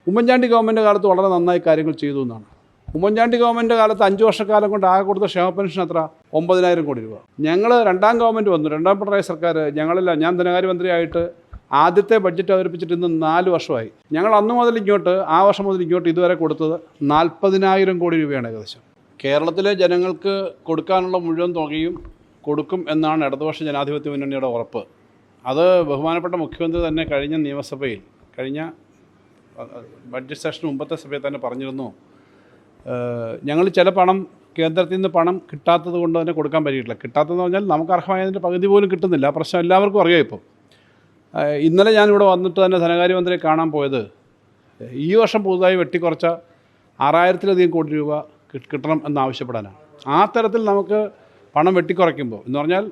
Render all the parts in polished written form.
Oommen Chandy government കാലത്ത് വളരെ നന്നായി കാര്യങ്ങൾ ചെയ്തു എന്നാണ്. ഉമ്മൻചാണ്ടി ഗവൺമെൻറ് കാലത്ത് 5 വർഷക്കാലം കൊണ്ട് ആകെ കൊടുത്ത ക്ഷേമ പെൻഷൻ എത്ര? 9,000 കോടി രൂപ. ഞങ്ങൾ രണ്ടാം ഗവൺമെൻറ് വന്നു, രണ്ടാം പിണറായി സർക്കാർ, ഞാൻ ധനകാര്യമന്ത്രിയായിട്ട് ആദ്യത്തെ ബഡ്ജറ്റ് അവതരിപ്പിച്ചിട്ട് ഇന്ന് 4 വർഷമായി. ഞങ്ങൾ അന്ന് മുതൽ ഇങ്ങോട്ട്, ആ വർഷം മുതൽ ഇങ്ങോട്ട് ഇതുവരെ കൊടുത്തത് 40,000 കോടി രൂപയാണ് ഏകദേശം. കേരളത്തിലെ ജനങ്ങൾക്ക് കൊടുക്കാനുള്ള മുഴുവൻ തുകയും കൊടുക്കും എന്നാണ് ഇടതുപക്ഷ ജനാധിപത്യ മുന്നണിയുടെ ഉറപ്പ്. അത് ബഹുമാനപ്പെട്ട മുഖ്യമന്ത്രി തന്നെ കഴിഞ്ഞ നിയമസഭയിൽ, കഴിഞ്ഞ ബഡ്ജറ്റ് സെഷന് മുമ്പത്തെ സഭയിൽ തന്നെ പറഞ്ഞിരുന്നു, ഞങ്ങൾ ചില പണം കേന്ദ്രത്തിൽ നിന്ന് പണം കിട്ടാത്തത് കൊണ്ട് തന്നെ കൊടുക്കാൻ പറ്റിയിട്ടില്ല. കിട്ടാത്തതെന്ന് പറഞ്ഞാൽ നമുക്ക് അർഹമായതിൻ്റെ പകുതി പോലും കിട്ടുന്നില്ല. പ്രശ്നം എല്ലാവർക്കും അറിയാം. ഇപ്പോൾ ഇന്നലെ ഞാനിവിടെ വന്നിട്ട് തന്നെ ധനകാര്യമന്ത്രിയെ കാണാൻ പോയത് ഈ വർഷം പുതുതായി വെട്ടിക്കുറച്ച 6,000-ലധികം കോടി രൂപ കിട്ടണം എന്നാവശ്യപ്പെടാനാണ്. ആ തരത്തിൽ നമുക്ക് പണം വെട്ടിക്കുറയ്ക്കുമ്പോൾ എന്ന് പറഞ്ഞാൽ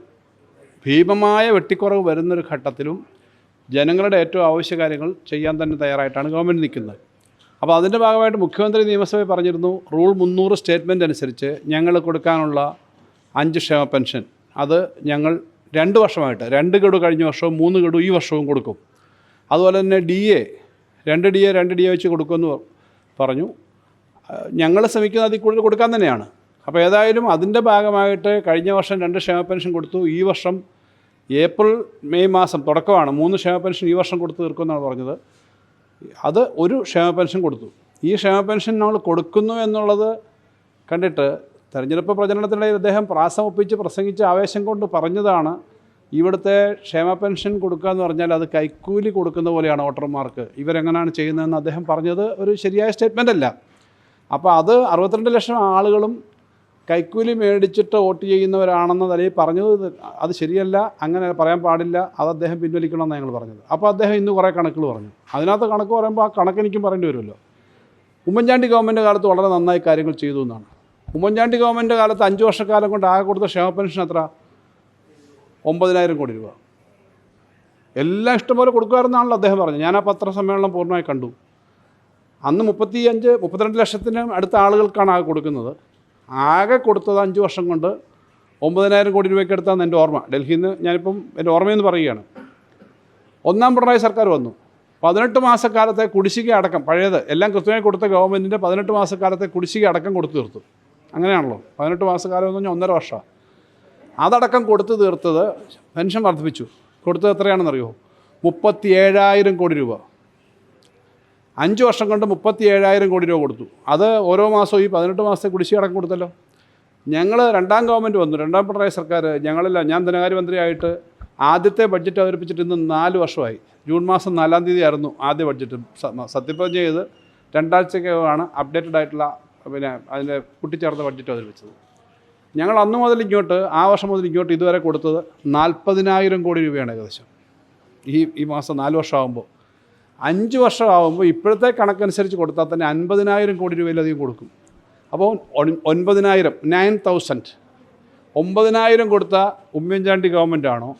ഭീമമായ വെട്ടിക്കുറവ് വരുന്നൊരു ഘട്ടത്തിലും ജനങ്ങളുടെ ഏറ്റവും ആവശ്യ കാര്യങ്ങൾ ചെയ്യാൻ തന്നെ തയ്യാറായിട്ടാണ് ഗവൺമെൻറ് നിൽക്കുന്നത്. അപ്പോൾ അതിൻ്റെ ഭാഗമായിട്ട് മുഖ്യമന്ത്രി നിയമസഭയിൽ പറഞ്ഞിരുന്നു, റൂൾ 300 സ്റ്റേറ്റ്മെൻറ്റ് അനുസരിച്ച് ഞങ്ങൾ കൊടുക്കാനുള്ള 5 ക്ഷേമ പെൻഷൻ അത് ഞങ്ങൾ 2 വർഷമായിട്ട്, 2 ഗഡു കഴിഞ്ഞ വർഷവും 3 ഗഡു ഈ വർഷവും കൊടുക്കും. അതുപോലെ തന്നെ രണ്ട് ഡി എ വെച്ച് കൊടുക്കുമെന്ന് പറഞ്ഞു. ഞങ്ങൾ ശ്രമിക്കുന്നത് അതിൽ കൂടുതൽ കൊടുക്കാൻ തന്നെയാണ്. അപ്പോൾ ഏതായാലും അതിൻ്റെ ഭാഗമായിട്ട് കഴിഞ്ഞ വർഷം 2 ക്ഷേമ പെൻഷൻ കൊടുത്തു. ഈ വർഷം ഏപ്രിൽ മെയ് മാസം തുടക്കമാണ് 3 ക്ഷേമ പെൻഷൻ ഈ വർഷം കൊടുത്ത് തീർക്കുമെന്നാണ് പറഞ്ഞത്. അത് ഒരു ക്ഷേമ പെൻഷൻ കൊടുത്തു. ഈ ക്ഷേമ പെൻഷൻ നമ്മൾ കൊടുക്കുന്നു എന്നുള്ളത് കണ്ടിട്ട് തെരഞ്ഞെടുപ്പ് പ്രചരണത്തിനിടയിൽ അദ്ദേഹം പ്രാസം ഒപ്പിച്ച് പ്രസംഗിച്ച് ആവേശം കൊണ്ട് പറഞ്ഞതാണ്, ഇവിടുത്തെ ക്ഷേമ പെൻഷൻ കൊടുക്കുക എന്ന് പറഞ്ഞാൽ അത് കൈക്കൂലി കൊടുക്കുന്ന പോലെയാണ് വോട്ടർമാർക്ക്, ഇവരെങ്ങനെയാണ് ചെയ്യുന്നതെന്ന് അദ്ദേഹം പറഞ്ഞത് ഒരു ശരിയായ സ്റ്റേറ്റ്മെൻ്റ് അല്ല. അപ്പോൾ അത് 62 ലക്ഷം ആളുകളും കൈക്കൂലി മേടിച്ചിട്ട് വോട്ട് ചെയ്യുന്നവരാണെന്ന നിലയിൽ പറഞ്ഞത് അത് ശരിയല്ല, അങ്ങനെ പറയാൻ പാടില്ല, അത് അദ്ദേഹം പിൻവലിക്കണമെന്നാണ് ഞങ്ങൾ പറഞ്ഞത്. അപ്പോൾ അദ്ദേഹം ഇന്ന് കുറേ കണക്കുകൾ പറഞ്ഞു. അതിനകത്ത് കണക്ക് പറയുമ്പോൾ ആ കണക്ക് എനിക്കും പറയേണ്ടി വരുമല്ലോ. ഉമ്മൻചാണ്ടി ഗവൺമെൻറ് കാലത്ത് വളരെ നന്നായി കാര്യങ്ങൾ ചെയ്തു എന്നാണ്. ഉമ്മൻചാണ്ടി ഗവൺമെൻറ് കാലത്ത് 5 വർഷക്കാലം കൊണ്ട് ആകെ കൊടുത്ത ക്ഷേമ പെൻഷൻ എത്ര? 9,000 കോടി രൂപ. എല്ലാം ഇഷ്ടംപോലെ കൊടുക്കുമായിരുന്നാണല്ലോ അദ്ദേഹം പറഞ്ഞത്. ഞാൻ ആ പത്രസമ്മേളനം പൂർണ്ണമായി കണ്ടു. അന്ന് 32 ലക്ഷത്തിന് അടുത്ത ആളുകൾക്കാണ് ആകെ കൊടുക്കുന്നത്. ആകെ കൊടുത്തത് 5 വർഷം കൊണ്ട് 9,000 കോടി രൂപയ്ക്ക് അടുത്താണ് എൻ്റെ ഓർമ്മ. ഡൽഹിയിൽ നിന്ന് ഞാനിപ്പം എൻ്റെ ഓർമ്മയെന്ന് പറയുകയാണ്. ഒന്നാം പിണറായി സർക്കാർ വന്നു. 18 മാസക്കാലത്തെ കുടിശ്ശിക അടക്കം, പഴയത് എല്ലാം കൃത്യമായി കൊടുത്ത ഗവൺമെൻറ്റിൻ്റെ 18 മാസക്കാലത്തെ കുടിശ്ശിക അടക്കം കൊടുത്തു തീർത്തു. അങ്ങനെയാണല്ലോ, 18 മാസക്കാലം എന്ന് പറഞ്ഞാൽ 1.5 വർഷം. അതടക്കം കൊടുത്തു തീർത്തത്, പെൻഷൻ വർദ്ധിപ്പിച്ചു. കൊടുത്തത് എത്രയാണെന്നറിയോ? 37,000 കോടി രൂപ. 5 വർഷം കൊണ്ട് 37,000 കോടി രൂപ കൊടുത്തു. അത് ഓരോ മാസവും ഈ 18 മാസത്തെ കുടിശ്ശിക അടക്കം കൊടുത്തല്ലോ. ഞങ്ങൾ രണ്ടാം ഗവൺമെൻറ് വന്നു, രണ്ടാം പിണറായി സർക്കാർ, ഞാൻ ധനകാര്യമന്ത്രിയായിട്ട് ആദ്യത്തെ ബഡ്ജറ്റ് അവതരിപ്പിച്ചിട്ട് ഇന്ന് 4 വർഷമായി. ജൂൺ മാസം 4-ാം തീയതി ആയിരുന്നു ആദ്യ ബഡ്ജറ്റ് സത്യപ്രതിജ്ഞ ചെയ്ത് 2 ആഴ്ചയ്ക്കാണ് അപ്ഡേറ്റഡ് ആയിട്ടുള്ള അതിൻ്റെ കൂട്ടിച്ചേർത്ത ബഡ്ജറ്റ് അവതരിപ്പിച്ചത്. ഞങ്ങൾ അന്ന് മുതൽ ഇങ്ങോട്ട്, ആ വർഷം മുതൽ ഇങ്ങോട്ട് ഇതുവരെ കൊടുത്തത് 40,000 കോടി രൂപയാണ് ഏകദേശം. ഈ മാസം 4 വർഷമാകുമ്പോൾ, 5 വർഷമാകുമ്പോൾ ഇപ്പോഴത്തെ കണക്കനുസരിച്ച് കൊടുത്താൽ തന്നെ 50,000 കോടി രൂപയിലധികം കൊടുക്കും. അപ്പോൾ 9,000 9,000 കൊടുത്ത ഉമ്മൻചാണ്ടി ഗവൺമെൻറ്റാണോ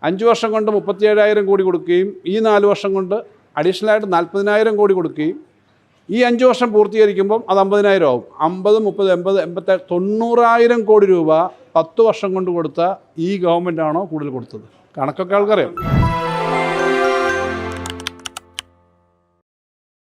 5 വർഷം കൊണ്ട് 37,000 കോടി കൊടുക്കുകയും ഈ 4 വർഷം കൊണ്ട് അഡീഷണലായിട്ട് 40,000 കോടി കൊടുക്കുകയും ഈ 5 വർഷം പൂർത്തീകരിക്കുമ്പം അത് 50,000 ആവും. 50, 30, 80, 87, 90,000 കോടി രൂപ 10 വർഷം കൊണ്ട് കൊടുത്ത ഈ ഗവൺമെൻറ്റാണോ കൂടുതൽ കൊടുത്തത്? കണക്കൊക്കെ ആൾക്കറിയാം.